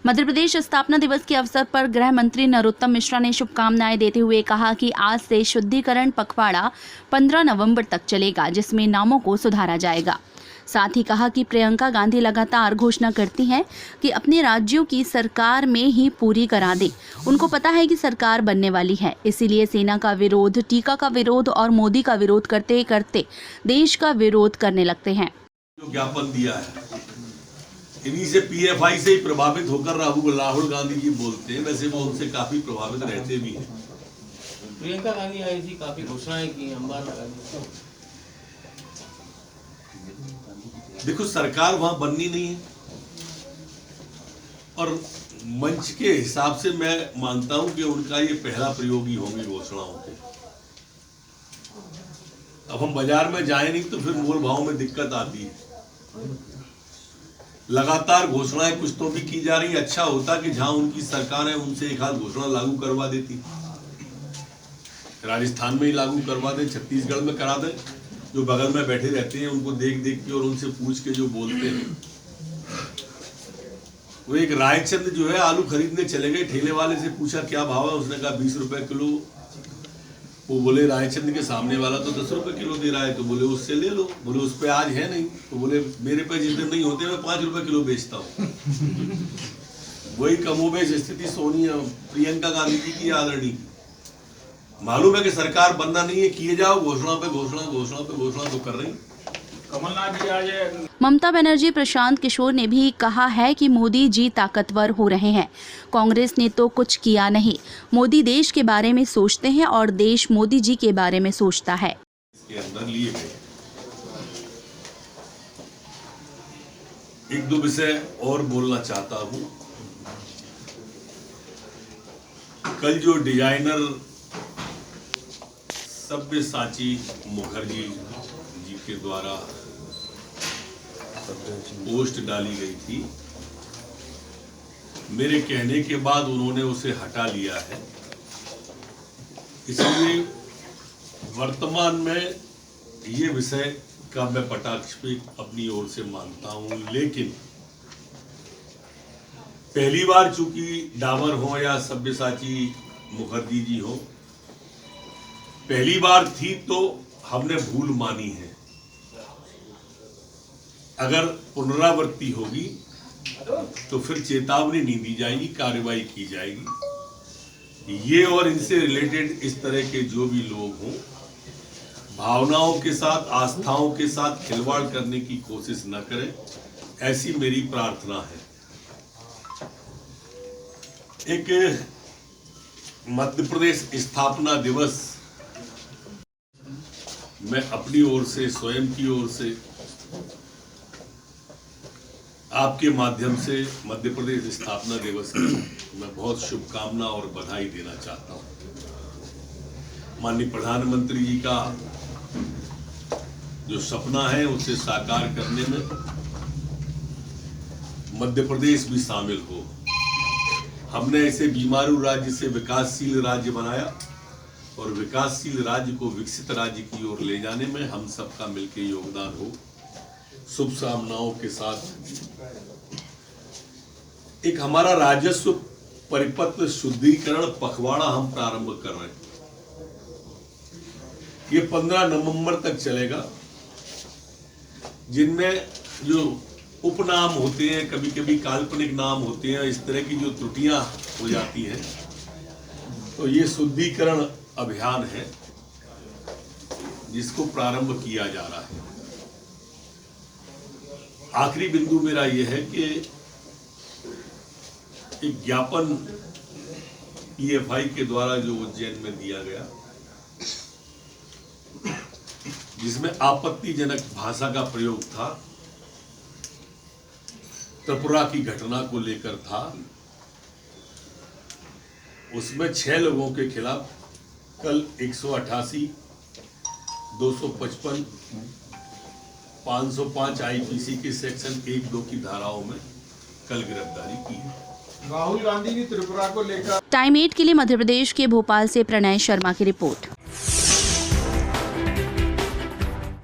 मध्य प्रदेश स्थापना दिवस के अवसर पर गृह मंत्री नरोत्तम मिश्रा ने शुभकामनाएं देते हुए कहा कि आज से शुद्धिकरण पखवाड़ा 15 नवंबर तक चलेगा, जिसमें नामों को सुधारा जाएगा। साथ ही कहा कि प्रियंका गांधी लगातार घोषणा करती हैं कि अपने राज्यों की सरकार में ही पूरी करा दे। उनको पता है कि सरकार बनने वाली है, इसीलिए सेना का विरोध, टीका का विरोध और मोदी का विरोध करते करते देश का विरोध करने लगते हैं। जो ज्ञापन दिया है, इन्हीं से पीएफआई से ही प्रभावित होकर राहुल गांधी जी बोलते हैं। वैसे वो उनसे काफी प्रभावित रहते भी हैं। प्रियंका गांधी आई थी, काफी घोषणाएं की, अंबार लगा दी। देखो, सरकार वहां बननी नहीं है और मंच के हिसाब से मैं मानता हूं कि उनका ये पहला प्रयोग ही होंगे घोषणाओं के। अब हम बाजार में जाए नहीं तो फिर मोल भाव में दिक्कत आती है। लगातार घोषणाएं कुछ तो भी की जा रही। अच्छा होता कि जहां उनकी सरकार है उनसे एक हाथ घोषणा लागू करवा देती। राजस्थान में ही लागू करवा दें, छत्तीसगढ़ में करा दें। जो बगल में बैठे रहते हैं उनको देख देख के और उनसे पूछ के जो बोलते हैं। वो एक रायचंद जो है आलू खरीदने चले गए, ठेले वाले से पूछा क्या भाव है, उसने कहा 20 रुपए किलो। वो बोले रायचंद के सामने वाला तो 10 रुपए किलो दे रहा है, तो बोले उससे ले लो। बोले उस पे आज है नहीं, तो बोले मेरे पे जिस दिन नहीं होते मैं 5 रुपए किलो बेचता हूँ। वही कमोबेश स्थिति सोनिया प्रियंका गांधी जी की आदरणी की। मालूम है कि सरकार बनना नहीं है, किए जाओ घोषणा पे घोषणा, घोषणा पे घोषणा तो कर रही। कमलनाथ जी आज ममता बनर्जी, प्रशांत किशोर ने भी कहा है कि मोदी जी ताकतवर हो रहे हैं। कांग्रेस ने तो कुछ किया नहीं। मोदी देश के बारे में सोचते हैं और देश मोदी जी के बारे में सोचता है। इसके अंदर लिए गए एक दो विषय और बोलना चाहता हूं। कल जो डिजाइनर सब्यसाची मुखर्जी जी के द्वारा पोस्ट डाली गई थी, मेरे कहने के बाद उन्होंने उसे हटा लिया है। इसलिए वर्तमान में ये विषय का मैं कटाक्ष भी अपनी ओर से मानता हूं, लेकिन पहली बार चूंकि डामर हो या सब्यसाची मुखर्जी जी हो, पहली बार थी तो हमने भूल मानी है। अगर पुनरावृत्ति होगी तो फिर चेतावनी नहीं दी जाएगी, कार्रवाई की जाएगी। ये और इनसे रिलेटेड इस तरह के जो भी लोग हों, भावनाओं के साथ, आस्थाओं के साथ खिलवाड़ करने की कोशिश न करें, ऐसी मेरी प्रार्थना है। एक मध्य प्रदेश स्थापना दिवस मैं अपनी ओर से, स्वयं की ओर से, आपके माध्यम से मध्य प्रदेश स्थापना दिवस की मैं बहुत शुभकामना और बधाई देना चाहता हूं। माननीय प्रधानमंत्री जी का जो सपना है उसे साकार करने में मध्य प्रदेश भी शामिल हो। हमने इसे बीमारू राज्य से विकासशील राज्य बनाया और विकासशील राज्य को विकसित राज्य की ओर ले जाने में हम सबका मिलकर योगदान हो। शुभकामनाओं के साथ एक हमारा राजस्व परिपत्र शुद्धिकरण पखवाड़ा हम प्रारंभ कर रहे हैं। ये 15 नवंबर तक चलेगा, जिनमें जो उपनाम होते हैं, कभी कभी काल्पनिक नाम होते हैं, इस तरह की जो त्रुटियां हो जाती हैं, तो ये शुद्धिकरण अभियान है जिसको प्रारंभ किया जा रहा है। आखिरी बिंदु मेरा यह है कि एक ज्ञापन पीएफआई के द्वारा जो उज्जैन में दिया गया, जिसमें आपत्तिजनक भाषा का प्रयोग था, त्रिपुरा की घटना को लेकर था, उसमें 6 लोगों के खिलाफ कल 188, 255, 505 आईपीसी के सेक्शन 1-2 की धाराओं में कल गिरफ्तारी की है। राहुल गांधी की त्रिपुरा को लेकर। टाइम 8 के लिए मध्य प्रदेश के भोपाल से प्रणय शर्मा की रिपोर्ट।